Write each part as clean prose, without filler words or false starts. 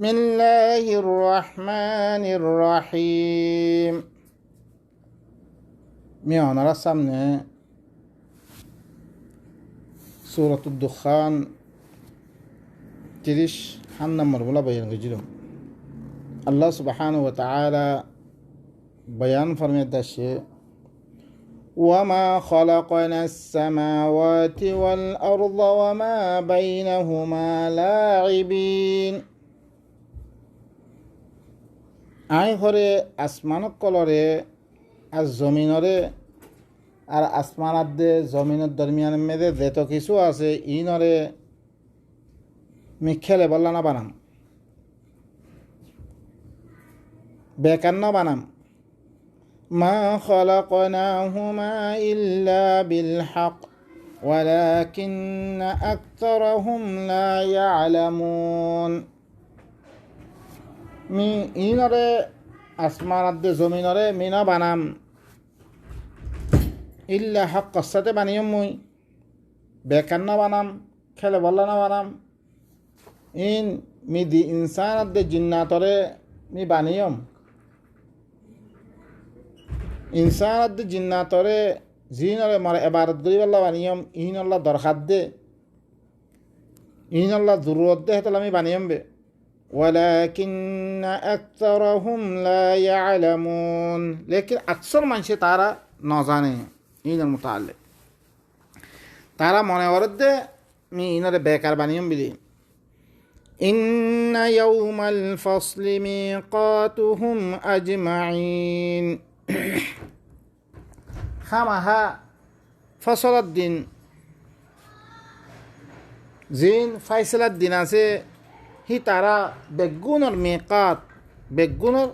بسم الله الرحمن الرحيم میانه সামনে سورة الدخان 30 নম্বর বলা বয়ান করেছিলাম। আল্লাহ সুবহানাহু ওয়া তাআলা বয়ান ফরমাইতেছে وما خلقنا السماوات والأرض وما بينهما لاعبين আই ঘরে আসমানক কলরে আর জমিনরে আর আসমানাত দে জমিনের দরমিয়ান মেদে যেত কিছু আছে ইনরে মিখেলে বললা না বানাম বেকার না বানাম মা খলাকনাহুমা ইল্লা বিল হক ওয়ালাকিন্না আকতারহুম লা ইয়ালামুন মি ইনরে আসমানাত দে জমিনরে মিনা বানাম ইল্লা হক কসাতে বানিয়ম মুই বেকার না বানাম খেলে বললা না বানাম ইন মি দি ইনসানাত দে জিন্নাতরে মি বানিয়ম ইনসানাত দে জিন্নাতরে জিনরে মার ইবাদত করি বললা বানিয়ম ইনল্লাহ দরখাত দে ইনল্লাহ জরুরত দে হেতল আমি বানিয়ম বে ولكن أكثرهم لا يعلمون लेकिन अक्सर মানুষে তারা না জানে ইনার মুতাআল্লিক তারা মনে করতে মি ইনারে বেকার বানিয়ম বিলি إن يوم الفصل ميقاتهم أجمعين খামাহা ফসলত দিন জিন ফাইসলাত দিন আছে হি তারা বেগুনের মেকাত বেগুনের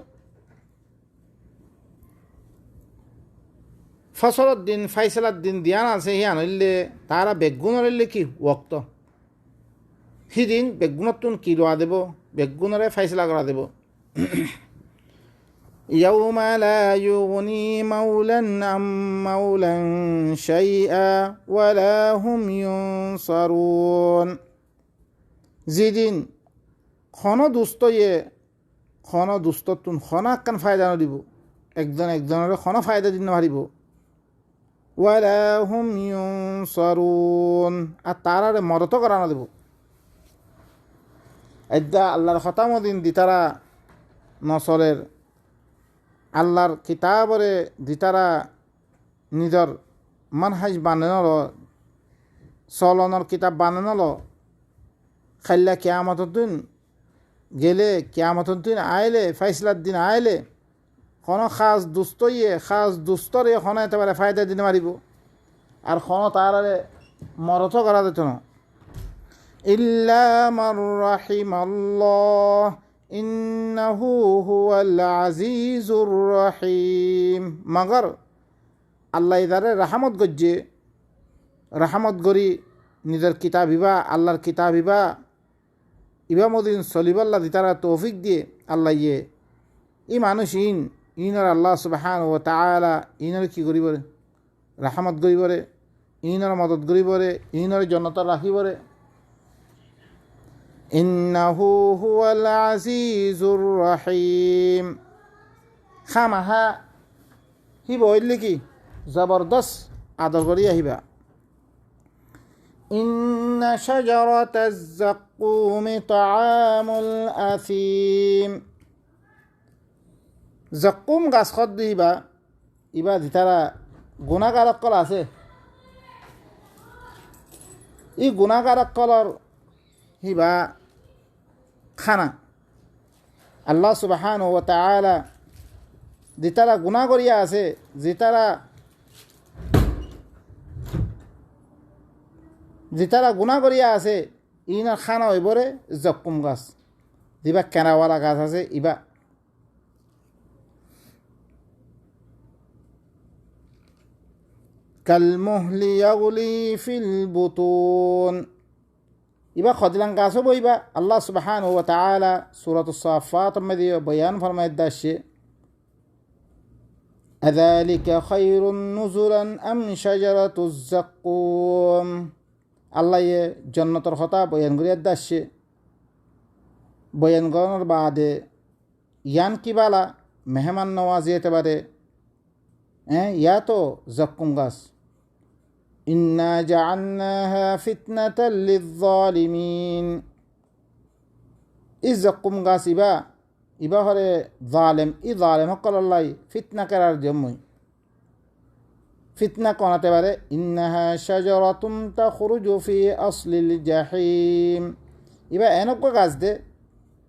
ফসলত দিন ফাইসলাত দিন দিয়ান আছে হি আনলে তারা বেগুনের কি ওক্ত সিদিন বেগুনতুন কি লোয়া দেব বেগুনরে ফাইসলা করা দেব يوم لا يغني مولا عن مولا شيئا ولا هم ينصرون যেদিন খন দুস্ততুন খন আকান ফায়দা নদিব একজন একজনের খন ফায়দা দিন পারিব ওয়ালা হুম ইউনসারুন আর তারারে মদত করা না দেব এদা আল্লাহর খতামদিন দিতারা নসরের আল্লাহর কিতাবরে দিতারা নিজর মানহাজ বানানল চলনের কিতাব বানানল খাইলা কিয়ামতের দিন গেলে কিয়ামতের দিন আইলে ফাইসলার দিন আইলে কোনো খাস দুস্তরে কোনো একেবারে ফায়দা দিতে মারিব আর কোনো তারারে মরত করা যেত না ইল্লা মান রাহিমাল্লাহ ইন্নাহু হুয়াল আজিজুর রহিম মগর আল্লাহ ইদারে রাহমত গজ্জে রাহমত গরি নিজের কিতাব ইবা আল্লাহর কিতাব ইবা ইবা মদিন সলিবাল্লা দিতারা তৌফিক দিয়ে আল্লাহ ই মানুষ ইনর আল্লাহ সুবহানাহু ওয়া তাআলা ইনর কি করিবরে রাহমত করিবরে ইনর মদত করিবরে ইনর জান্নাত রাখিবরে ইন্নাহু হুয়াল আজিজুর রহিম খামাহা হি বইলে কি জবরদস্ত আদর করি আহিবা إن شجرة الزقوم طعام الأثيم زقوم গাছ খদ ইবা দিতারা গুণাকারক কল আছে ই গুণাকারক কলর হিবা খানা আল্লাহ সুবহানাহু ওয়া তাআলা দিতারা গুণা করিয়া আছে যেতারা গুণা করিয়া আছে ইনার খানা হইবরে জক্কুম গাছ দিবা কেনাওয়ালা গাছ আছে ইবা কালমুহলি ইয়াগলি ফিল বুতুন ইবা খদিলান গাছ হবো ইবা আল্লাহ সুবহানাহু ওয়া তাআলা সূরাতুস সাফফাত মধ্যে বয়ান ফরমায় দাসে আযালিকা খায়রুন নুজুলান আম শাজারাতুজ জাক্কুম আল্লাহ জান্নাতের কথা বয়ান করিয়া দাসে বয়ান করানোর বাদে ইয়ান কিবালা মেহমান নওয়াজি এতেবারে ইয়া তো জক্কুম গাছ ইন্না জাআলনাহা ফিতনাতাল লিয-যালিমিন ই জক্কুম গাছ ইবা হরে জালেম ই জালেম হকলাই ফিতনা করার জন্যই ফিতনা কনাতে পারে ইন্নাহা শাজারাতুন তাখরুজু ফি আসলিল জাহিম ইবা এনেক গাছ দে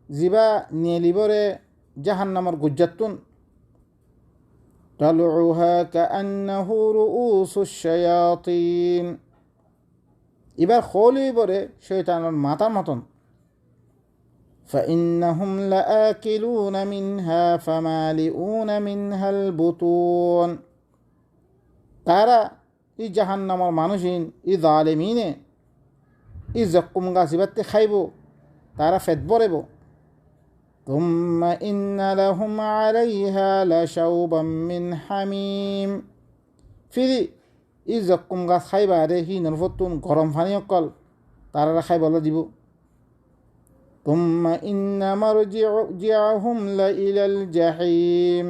জিবা নিয়েলিবরে জাহান্নামর গুজ্জাতুন তালউহা কাআন্নাহু রুউসুশ শায়াতিন ইবার খলিবরে শয়তানের মাথার মতন فإنهم لآكلون منها فمالئون منها البطون তারা ই জাহান্নামর মানুষিন ই জালেমিনে ই জক্কুম গাছিবাতে খাইব তারা ফেট বরেব তুম্মা ইন্না লাহুম আলাইহা লাশাউবাম মিন হামিম ফিরি ই জক্কুম গাছ খাইবারে হি নরফতুন গরম পানি অকল তারা খাইবলে দিব তুম্মা ইন্না মারজিউহুম লাইলাল জাহিম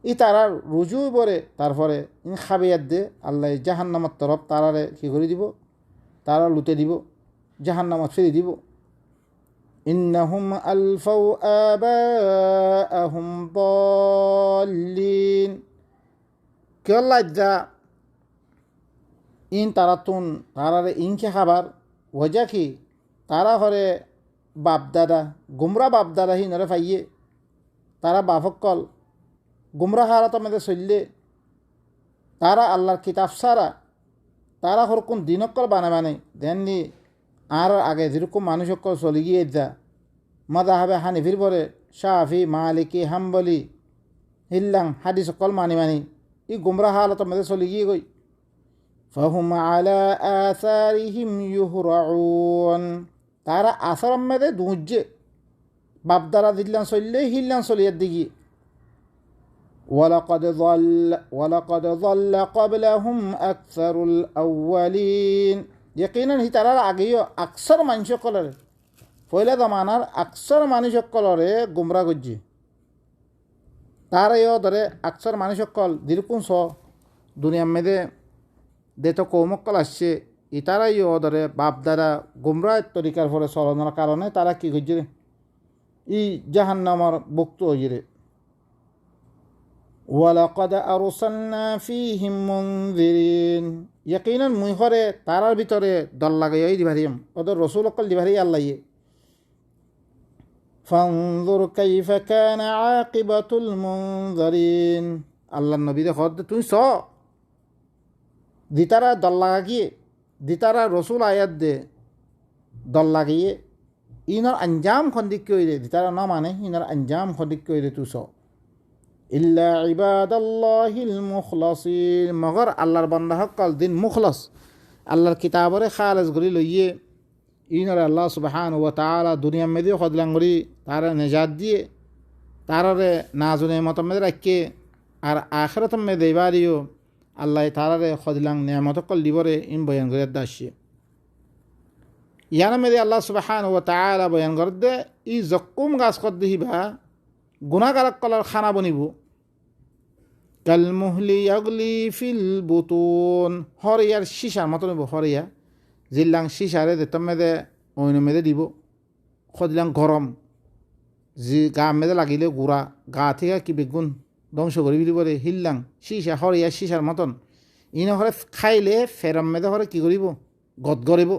ই তারার রুজু বরে তারপরে ইন খাবিয়াত দে আল্লাহ জাহান্নামত তরফ তারারে কি করে দিব তারা লুটে দিব জাহান্নামত ফিরে দিব ইন্নাহুম আলফাউ আবাআহুম দাল্লিন কেল্লা যা ইন তারাতুন তারারে ইনকে খাবার ওজা কি তারা হরে বাপদাদা গুমরা বাপদাদা হি নরে ফাইয়ে তারা বাফকল গুমরা হারাত আমাদের চললে তারা আল্লাহর কিতাব সারা তারা হরকুন দিনকল বানে দেননি আর আগে যেরকম মানুষকল চলে গিয়ে যা মাদাহাবে হানিফির পরে শাফি মালিকি হাম্বলি হিল্লাং হাদিস সকল মানি ই গুমরা হালত আমাদের চলে গিয়ে গই ফাহুম আলা আসারিহিম ইউহরাউন তারা আসার আমাদের দুজে বাপদারা দিল্লান চললে হিল্লান চলিয়ার দিকে ولقد ضل قبلهم أكثر الأولين يقينا হি তারার আগেও আকসর মানুষ কলরে পয়লা জমানার আকসর মানুষ কলরে গুমরা গজ্জি তারাও ধরে আকসর মানুষ কল দিরকুন স দুনিয়ার মেদে দেতো কৌমকল আসছে ইতারাইও ধরে বাপ দ্বারা গুমরা তরিকার ফলে চলনের কারণে তারা কি গজ্জি রে ই জাহান্নামর বুক্ত হয়ে রে ওয়ালাকাদ আরসালনা ফীহিম মুনযিরিন ইয়াকিনান মুই হরে তারার ভিতরে দল লাগাই দিবারিম ওদের রাসূল অকল দিবারি আল্লাহয়ে ফানজুর কাইফা কানা আকিবাতুল মুনযিরিন আল্লাহর নবী দে হদ তুই স দিতারা দল লাগাইয়ে দিতারা রাসূল আয়াত দে দল লাগিয়ে ইনার আঞ্জাম খন্দিক কইরে দিতারা না মানে ইনার আঞ্জাম খন্দিক কইরে তুই স ইল্লা ইবাদাল্লাহিল মুখলাসিন মগর আল্লাহর বান্দা হকল দিন মুখলাস আল্লাহর কিতাবরে খালেস গরি লইয়ে ইনর আল্লাহ সুবহানাহু ওয়া তাআলা দুনিয়া মেদি খদলাং গরি তারা নিজাত দিয়ে তারারে নাজুনে মতমে রাখকে আর আখিরাত মে দেবারিও আল্লাহ তারারে খদলাং নিয়ামত কল দিবরে ইন বয়ান করে দাসি ইয়ানা মেদি আল্লাহ সুবহানাহু ওয়া তাআলা বয়ান করদে ই জক্কুম গাছ কদ দিবা গুনাহগারক কলার খানা বনিব কালমুহলি ইয়াগলি ফিল বুতুন হরিয়ার শিশার মতো নেব হরিয়া জিল্লাং শিশারে দেতম মেদে অন্য মেদে দিব খদিলাং গরম জি গা মেদে লাগিলে গুড়া গা থেকে কি বেগুন ধ্বংস করে দিবরে হিল্লাং শিশা হরিয়া শিশার মতন ইনে হরে খাইলে ফেরম মেদে হরে কি করিব গদ গরিব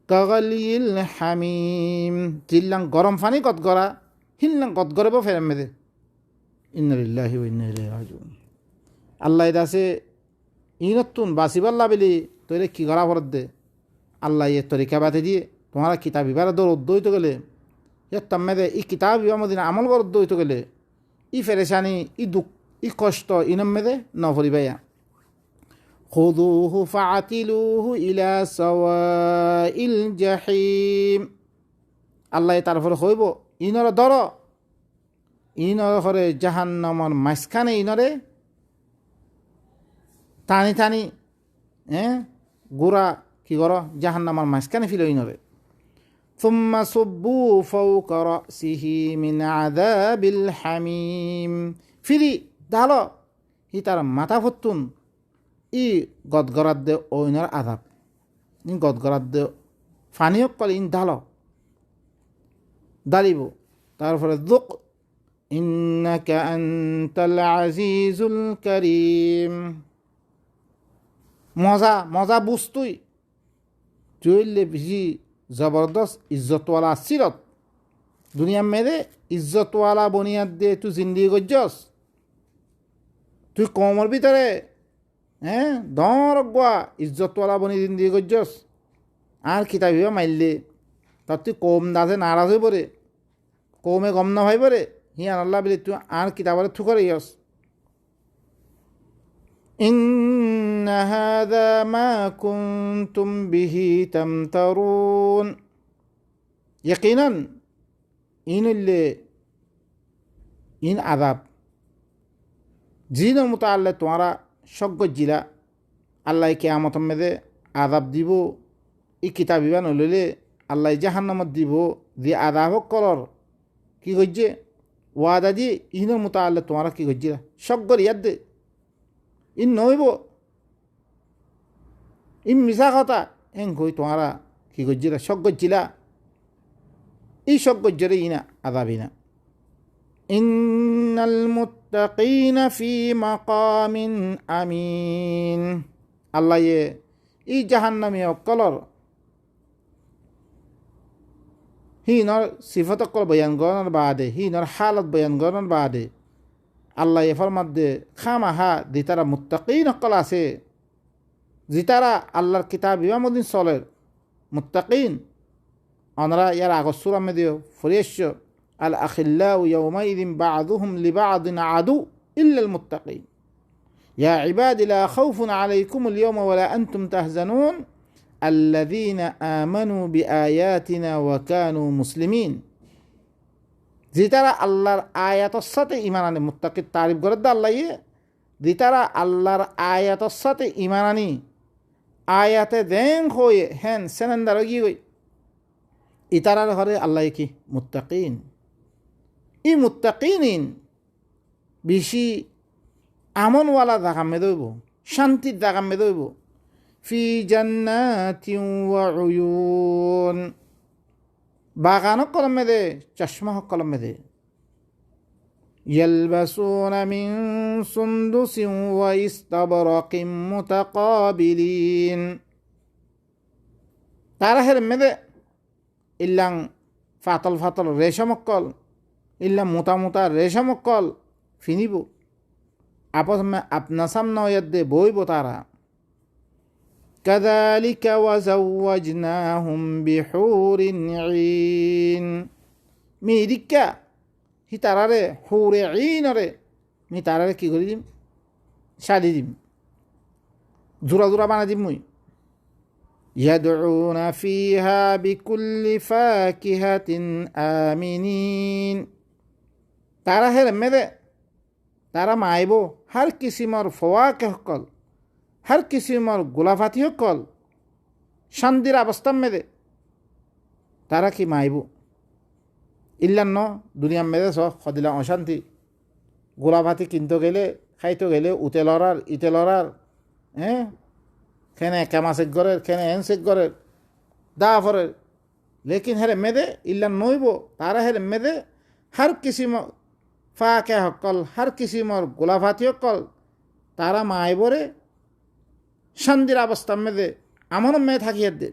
কাগালিল হামিম জিল্লাং গরম পানি গদ গড়া হিল্লাং গদ গরিব ফেরম মেদে ইন্না লিল্লাহি ওয়া ইন্না ইলাইহি রাজিউন আল্লাহ দাসে ইনতুন বাসিবাল্লা বলি তোরে কি করা ফরত দে আল্লাহ এ তরিকা বাতে দিয়ে তোমার কিতাব ইবার দৌড় উদ্দইতে গেলে তাম্মেদে ই কিতাব ইবা মদিনা আমল কর উদ্দইতে গেলে ই ফেরেশানি ই দুঃখ ই কষ্ট ইনমেদে নফরিবাইয়া খুযুহু ফাআতিলুহু ইলা সাওয়াইল জাহিম আল্লাহ তারপরে হইব ইনর দর ইনর হরে জাহান্নামর মাঝখানে ইনরে টানি টানি গুড়া কি কর জাহান্নামর মাঝখানে ফিল ইনরে ثم صبوا فوق رأسه من عذاب الحميم ফিরি দালো হি তার মাথা ফতুন ই গদগরাদ্দে ওইনার আযাব ইন গদগরাদ্দে ফানিও কল ইন দালো দালিব তারপরে যুক ইন্নাকা আনতাল আজিজুল কারীম মজা মজা বুঝতুই জইলে বেশি জবরদস্ত ইজ্জতওয়ালা সিরত দুনিয়ার মেয়েদে ইজ্জতওয়ালা বনিয়াদ দিয়ে তুই জিন্দিগি করছস তুই কমর ভিতরে দর গোয়া ইজ্জতওয়ালা বনি জিন্দিগি করছস আর কিতাবিও মাইলে তার তুই কম দাসে নারাজ হয়ে পড়ে কমে গম না ভাই পড়ে হিয়ান আল্লাহ বলে তুই আর কিতাবের থু করে ইয়স إن هذا ما كنتم به تمترون يقينا إن عذاب জিন মুতাআল্লা তোমারা সজ্ঞ জিলা আল্লাহ কিয়ামত মেদে আযাব দিব ই কিতাব বিবান হইলে আল্লাহ জাহান্নামত দিব দি আযাব কলর কি কইছে ওয়াদা দি ইন মুতাআল্লা তোমারা কি কইছে সজ্ঞ ইয়াদ দে ইন নইব ইন মিছা কথা এন কই তোমারা কি গজ্জিলা সব গজ্জিলা এই সব গজ্জরে ইনা আযাবিনা ইন্নাল মুত্তাকিনা ফি মাকামিন আমিন আল্লাহ এই জাহান্নামী অকলর হিনর সিফত অকল বয়ান গণর বাদে হিনর হালত বয়ান গণর বাদে আল্লাহ এফার মধ্যে খামাহা দি তারা মুত্তাকিন অকল আছে যে তারা আল্লাহর কিতাব ইমামুদ্দিন চলের মুত্তাকিন অনরা ইয়ার আগর সূরা মধ্যে ফরিয়েছ আল আখিল্লাউ ইয়াউমাইযিন বা'দুহুম লিবা'দিন আদু ইল্লাল মুত্তাকিন ইয়া ইবাদি লা খাউফুন আলাইকুমুল ইয়াওমা ওয়ালা আনতুম তাহজানুন আল্লাযীনা আমানু বিআয়াতিনা ওয়া কানু মুসলিমিন যে তারা আল্লাহর আয়াতর সাথে ইমান আনে মুত্তাকির তারিফ করে দা আল্লাহ যে তারা আল্লাহর আয়াতর সাথে ইমান আনি আয়াতে দেন হয়ে হেন সেনেন্দার গিয়ে গই ইতারার ঘরে আল্লাহ কি মুত্তাকিন ই মুত্তাকিন বেশি আমনওয়ালা জাগা মে দইব শান্তির জাগা মে দইব ফি জান্নাতিন ওয়া উয়ুন বাগানক কলমে দে চশমা কলমে দে يلبسون من سندس واستبرق متقابلين তারা হের মেদে ইল্লাং ফাতল ফাতল রেশমকল ইল্লা মোটা মোটা রেশমকল ফিনিব আপস মে আপনা সামনে দে বইব তারা كذلك وزوجناهم بحور عين মিরিকা হি তারারে হুরে ঈনরে মি তারারে কি করে দিম শাদি দিম জোড়া জোড়া বানা দিম মুই ইয়াদউনা ফিহা বিকুল্লি ফাকিহাতিন আমিনিন তারা হের মেদে তারা মাইব হর কিসিমর ফওয়াকে হকল হর কিসিমর গোলাফাতি হকল শান্তির অবস্থা মেদে তারা কি মাইব ইল্লান্ন দুনিয়ার মেদে সদিলা অশান্তি গোলাভাতি কিনতে গেলে খাইতে গেলে উতে লড়ার ইতে লড়ার খেনে কেমাসেক গড়ের খেনে এনসেক গড়ের দা ফরের লেকিন হেরে মেদে ইল্লান নইব তারা হেরে মেদে হর কিসিম ফাকে হকল হর কিসিমর গোলাভাতি হকল তারা মাইবরে শান্তির অবস্থা মেদে আমার মেয়ে থাকিয়ে দে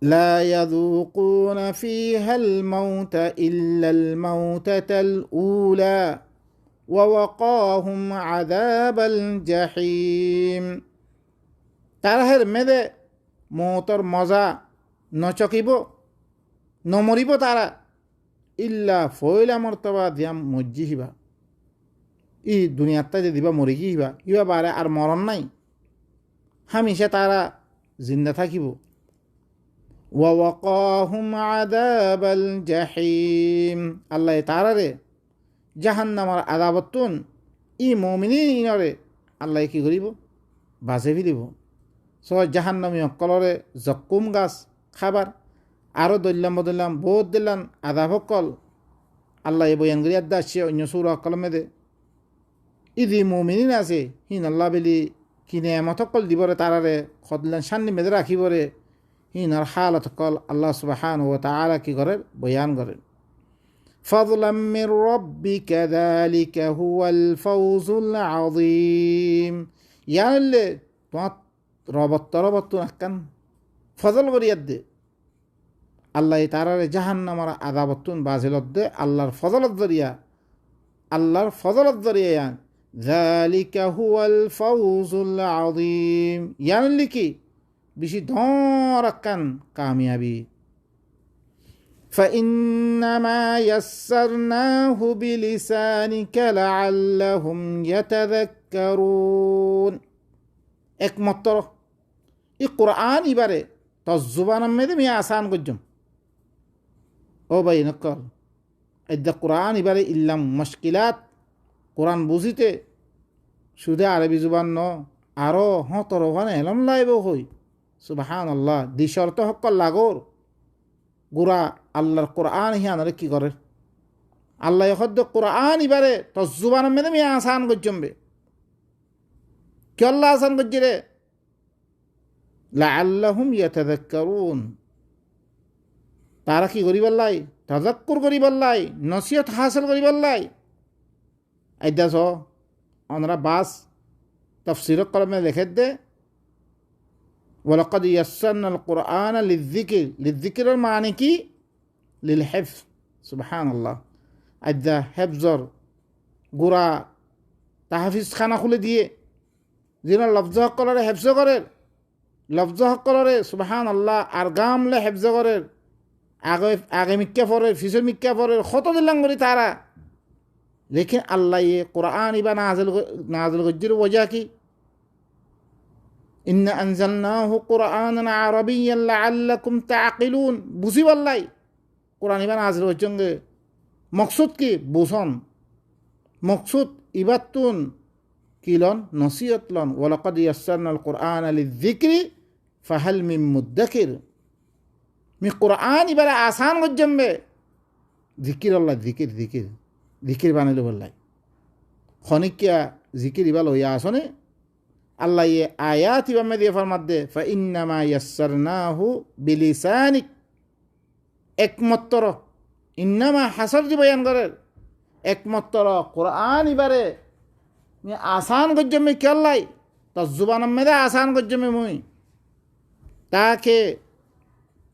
لا يذوقون فيها الموت إلا الموتة الأولى ووقاهم عذاب الجحيم তারাহের মেদে মৌতর মজা নচকিব নমরিব তারা ইল্লা ফয়লা মর্তবা দিয়াম মজ্জি হিবা ই দুনিয়াতে যে দিবা মরি গিবা ইবা বারে আর মরণ নাই হামিশা তারা জিন্দা থাকিব ووقاهم عذاب الجحيم আল্লাহ তারারে জাহান্নামের আযাবতুন ই মুমিনিনরে আল্লাহ কি করিব বাজে ফিরিব সো জাহান্নামী কলরে জকুম গাছ খাবার আরও দল্লাম বদল্লাম বহুত দিলাম আদাব কল আল্লাহ বয়ান করি আদা আসছে অন্য সৌরা কলমেদে ইদি মুমিনিন আছে হিন আল্লাহ বেলি কিনে মতকল দিবরে তারারে খদলান সান্নি মেদে রাখিবরে হিনার হালত কল আল্লাহ সুবহানাহু ওয়া তাআলা কি করেন বয়ান করেন فضلا من ربك ذلك هو الفوز العظيم يعني اللي রবত আকান ফজল করিয়াদ দে আল্লাহ তারারে জাহান্নামর আযাবতুন বাজিলত দে আল্লাহর ফজলত জরিয়া যালিকা হুয়াল ফাউজুল আযীম ইয়ানি কি বেশি ধর আকান কামিয়াবি فإنما يسرناه بلسانك لعلهم يتذكرون একমাত্র এই কোরআন ইবারে তজুবান মেদে মি আসান গজ্জম ও ভাই নকল এদা কোরআন ইবারে ইল্লাম মুশকিলাত কোরআন বুঝিতে শুধু আরবি জুবান ন আরো হতর ওখানে এলম লাইব হই সুবহানাল্লাহ দিশর্ত হকল লাগর গুরা আল্লাহর কোরআন হিয়ানরে কি করে আল্লাহ হদ্দ কোরআন ইবারে তজুবান মেদে মি আসান গজ্জমবে কি আল্লাহ আসান গজ্জিরে লাআল্লাহুম ইয়াতাযাক্কারুন তারা কি করিবাল্লাই তাযাক্কুর করিবাল্লাই নসিহত হাসিল করিবাল্লাই আইদাস আমরা বাস তাফসীর কলমে লিখে দে ওয়ালাকাদ ইয়াসসারনাল কুরআনা লিযিকরির মানে কি লিল হিফজ সুবহানাল্লাহ আইদা হিফজর গুরা তাহফিজ খানা খুলে দিয়ে যিনি লফজ সকলরে হেফজ করে লফজ সকলরে সুবহানাল্লাহ আর গামলে হেফজ করে আগে মিক্কা পড়ে ফিসে মিক্কা পড়ে কত দিলাম করি তারা লেকিন আল্লাহ কোরআন ইবা নাজিল গজ্জির ওজা কি ইন্না আনজালনাহু কুরআনান আরাবিয়্যান লাআল্লাকুম তাআকিলুন বুঝিবাল্লাই কোরআন ইবা নাজিল গজ্জঙ্গে মকসুদ কি বুঝন মকসুদ ইবাতুন কিলন নসিহত লন ওয়ালাকাদ ইয়াসসারনাল কুরআনা লিযিকরি ফাহাল মিন মুদ্দাকির মি কুরআন ইবারে আসান গজ্জমবে জিকির আল্লাহ জিকির বানাইলে বললাই খনিকিয়া জিকির ইবা লইয়া আসনে আল্লাহ ইয়ে আয়াত ইবামে দিয়ে ফরমাত দে ফা ইন্নামা ইয়াসসারনাহু বিলিসানিক একমাত্র ইন্নামা হাসর দি বয়ান করে একমাত্র কুরআন ইবারে মি আসান গজ্জমে কি আল্লাহ তা জুবান মেদে আসান গজ্জমে মুই তাকে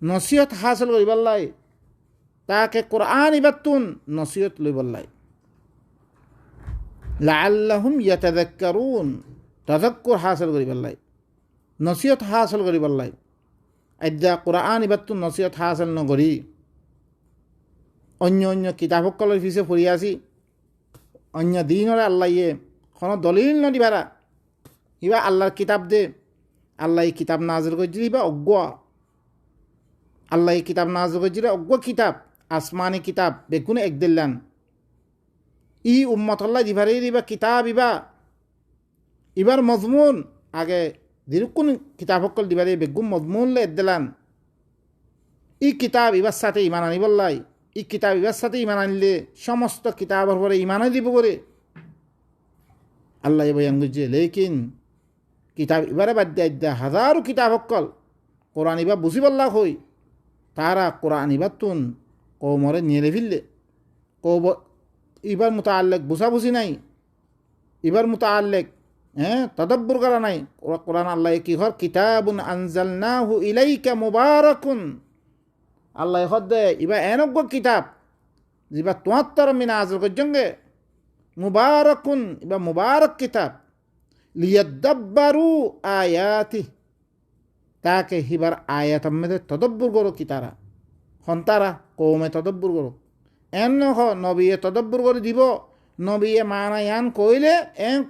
নসিহত হাসিল করিবাল্লাই তাকে কোরআন ইবাতুন নসিহত লইবাল্লাই লাআল্লাহুম ইয়াতাযাক্কারুন তাযাক্কুর হাসিল করিবাল্লাই নসিহত হাসিল করিবাল্লাই আইদা কোরআন ইবাতুন নসিহত হাসিল নকরি অন্য কিতাবসকলের পিছে ফুরি আছি অন্য দিনরে আল্লাহ ইয়ে কোনো দলিল নদিবারা ইবা আল্লাহর কিতাব দে আল্লাহ কিতাব নাজিল করছি ইবা অজ্ঞ আল্লাহ কিতাব নাজিল করছি অজ্ঞ কিতাব আসমানি কিতাব বেগুনে এক দিল্লান ই উম্মত আল্লাহ দিবারে ইবা কিতাব ইবার মজমুন আগে দিরুকুন কিতাব সকল দিবারে বেগুন মজমুন লে দিলান ই কিতাব ইবার সাথে ইমান আনিবল্লাই ই কিতাব ইবার সাথে ইমান আনিলে সমস্ত কিতাবের পরে ইমানই দিব করে আল্লাহ বয়ান করছে লেকিন কিতাব ইবারে বাদ দিয়ে হাজারো কিতাব সকল কোরআন ইবা বুঝি পাল্লা হই তারা কোরআন ইবাতুন কৌমরে নিয়ে ফিরলে ইবার মুতাআল্লিক বুঝাবুঝি নাই ইবার মুতাআল্লিক তদব্বুর করা নাই কোরআন আল্লাহ কি হর কিতাবুন আনজালনাহু ইলাইকা মুবারাকুন আল্লাহ হদ্দে ইবা এনজ্ঞ কিতাব যিবা তোমার মিনা আজল করজঙ্গে মুবারাকুন ইবা মুবারক কিতাব লিয়াদ্দাব্বারু আয়াতি তাকে হিবার আয়াত মেদে তদব্বুর করো কি তারা তারা কৌমে তদব্বুর করো এন হ নবীয়ে তদব্বুর করে দিব নবীয়ে মানা ইয়ান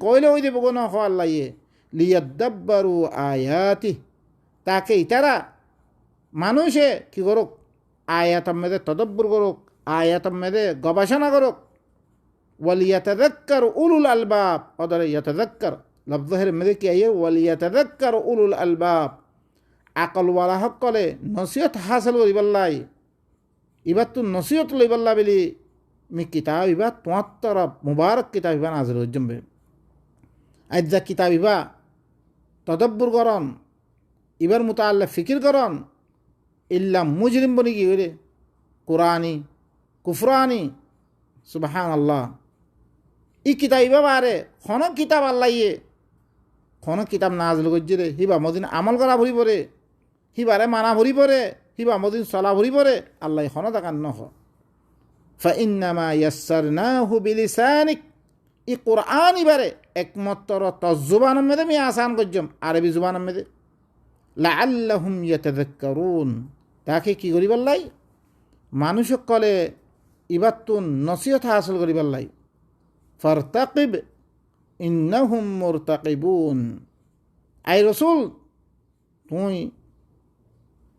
কইলে ওই দিব গো ন হ আল্লাহ লিয়াদ্দাব্বারু আয়াতি তাকে ইতারা মানুষে কি করুক আয়াত মেদে তদব্বুর করুক আয়াত মেদে গবেষণা করুক ওয়ালিয়াতাযাক্কার উলুল আলবাব অদরে ইয়াতাযাক্কার লফজের মেদে কি আইয়ে ওয়ালিয়াতাযাক্কার উলুল আলবাব আকলওয়ালা সকলে নসিহত হাসিল করিবাল্লাই এবার তো নসিহত লইবাল্লা বলি মি কিতাব ইবা তোমার তরফ মুবারক কিতাব ইবা নাজিল হইজম্বে আজ যা কিতাব ইবা তদব্বুর করন ইবার মুতাআল্লিক ফিকির করন ইল্লা মুজরিম বনি কি হইরে কোরআনি কুফরানি সুবহানাল্লাহ ই কিতাব ইবা বারে খন কিতাব আল্লাইয়ে খন কিতাব নাজিল করছে হিবা মদিন আমল করা ভরি পরে হিবারে মানা ভরি পরে হিবা মদিন চলা ভরি পরে আল্লাহ খন দেখান নহ ফাইন্নামা ইয়াসসারনাহু বিলিসানিক ই কোরআন ইবারে একমাত্র তজুবান মেদে মি আসান করজম আরবি জুবান মেদে লাআল্লাহুম ইয়াতাযাক্কারুন তাকে কি করিবার লাই মানুষ কলে ইবাতুন নসিহত হাসিল করিবার লাই ফারতাকিব ইন্নাহুম মুরতাকিবুন আই রাসূল তুই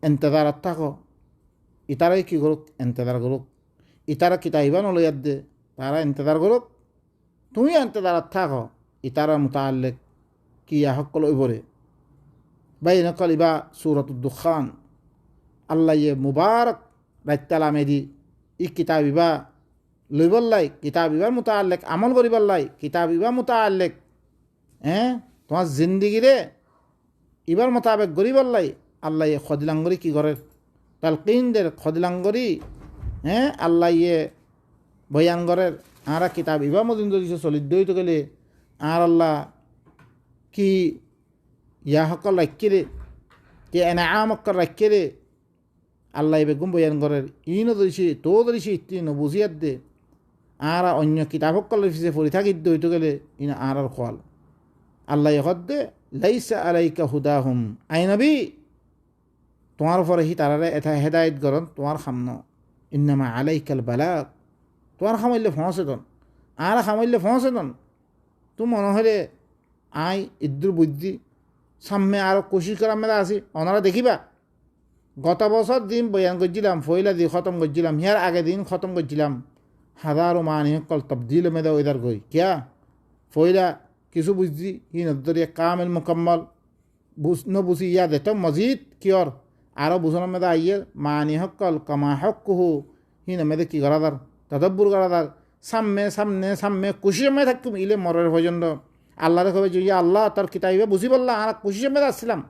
ইন্তজারত থাকো ইতারাই কি করুক ইন্তজার করুক ইতারা কিতাইবা নলয়াদ দে তারা ইন্তজার করুক তুমি ইন্তজারত থাকো ইতারা মুতাআল্লিক কি হকল ওইবরে বাইন কলিবা সূরাতুদ দুখান আল্লাহ ইয়ে মুবারক রাইতালা মেদি ই কিতাবিবা লইবল্লাই কিতাবিবার মুতাআল্লিক আমল করিবল্লাই কিতাবিবা মুতাআল্লিক তোমার জিন্দিগিরে ইবার মোতাবেক গরিবল্লাই আল্লাহ ইয়ে খদিলাঙ্গরি কি করে তালকিনদের খদিলাঙ্গরি আল্লাহ ইয়ে বয়ান করের আরা কিতাব ইবা মদিন যদি চলিত হইতে গেলে আর আল্লাহ কি ইয়া সকল রাখিরে কি এনাআম অক্কর রাখিরে আল্লাহ বেগুম বয়ান করের ইনো ধরিছি তো ধরিছি ইতি নবুজিয়াত দে আর অন্য কিতাব সকল ফিসে পড়ি থাকি হইতে গেলে ইনা আর খোয়াল আল্লাহ হদ দে লাইসা আলাইকা হুদাহুম আই নবী তোমার উপরে হি তারারে এটা হেদায়ত করন তোমার খামন ইন্নামা আলাইকাল বালাগ তোমার খামাইলে ফসেতন আর খামাইলে ফসেতন তো মনে হলে আই ইদ্দুর বুদ্ধি সামনে আরও কোশিশ করার মেলা আছি ওনারা দেখিবা গত বছর দিন বয়ান করছিলাম ফইলা দিয়ে খতম করছিলাম হিয়ার আগে দিন খতম করছিলাম হাজারো মানি কল তবদিল মেদা ওইদার গই কিয়া ফইলা কিছু বুঝছি হি নদরিয়া কামেল মুকম্মল বুঝি ইয়া দেত মজিদ কিয়র আরও বুঝনের মেদা আইয়ের মানি হকল কমা হকুহু হি মেদে কি করাদার তদব্বুর করাদার সামনে সামনে সামনে খুশি সময় থাকতুম ইলে মরের পর্যন্ত আল্লাহরে কবে যে আল্লাহ তোর কিতাবিবে বুঝি বললা আর খুশি সময় আসছিলাম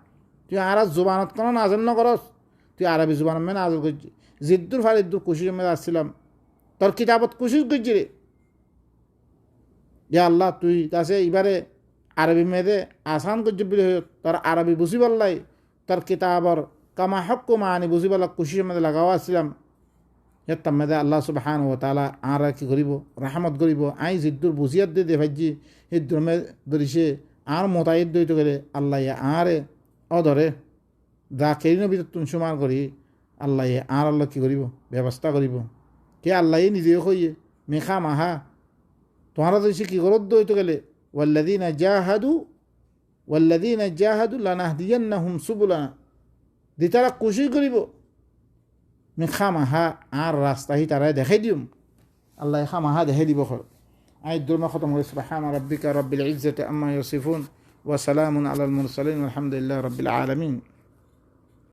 তুই আর জুবানত কোনো নাজেন ন করস তুই আরবি জুবান মেয়ে নাজল করছি জিদ্দুর ফারিদ্দুর খুশি সময় আসছিলাম তোর কিতাবত খুশি করছি রে যে আল্লাহ তুই কাছে এবারে আরবি মেয়েদে আসান করছি বলে তোর আরবি বুঝি বললাই তোর কিতাবর কামা হক্কু মানি বুঝি বললা খুশি সময় লাগাও আসছিলাম তার মেদে আল্লাহ সুবহান ও তালা আর কি করিব রাহমত করিব আই জিদ্দুর বুঝিয়াত দে ভাইজি হিদ্দুর মে ধরিছে আর মোতায়েদ দইতে গেলে আল্লাহ আরে অধরে যা কেরিন ভিতর তুমি সমান করি আল্লাহ আর আল্লাহ কি করিব ব্যবস্থা করিব কে আল্লাহ নিজেও কইয়ে মেখা মাহা তোমারা ধরিছে কি করত দইতে গেলে ওয়াল্লাযীনা জাহাদু লানাহদিয়ান্নাহুম সুবুলানা দিতারা খুশি করিব খামাহা আর রাস্তা হি তারাই দেখাই দিম আল্লাহ খামাহা দেখাই দিব আই দুর্মা খতম করে সুবহানা রাব্বিকা রাব্বিল ইজ্জাতি আম্মা ইয়াসিফুন ওয়া সালামুন আলাল মুরসালিন আলহামদুলিল্লাহি রাব্বিল আলামিন।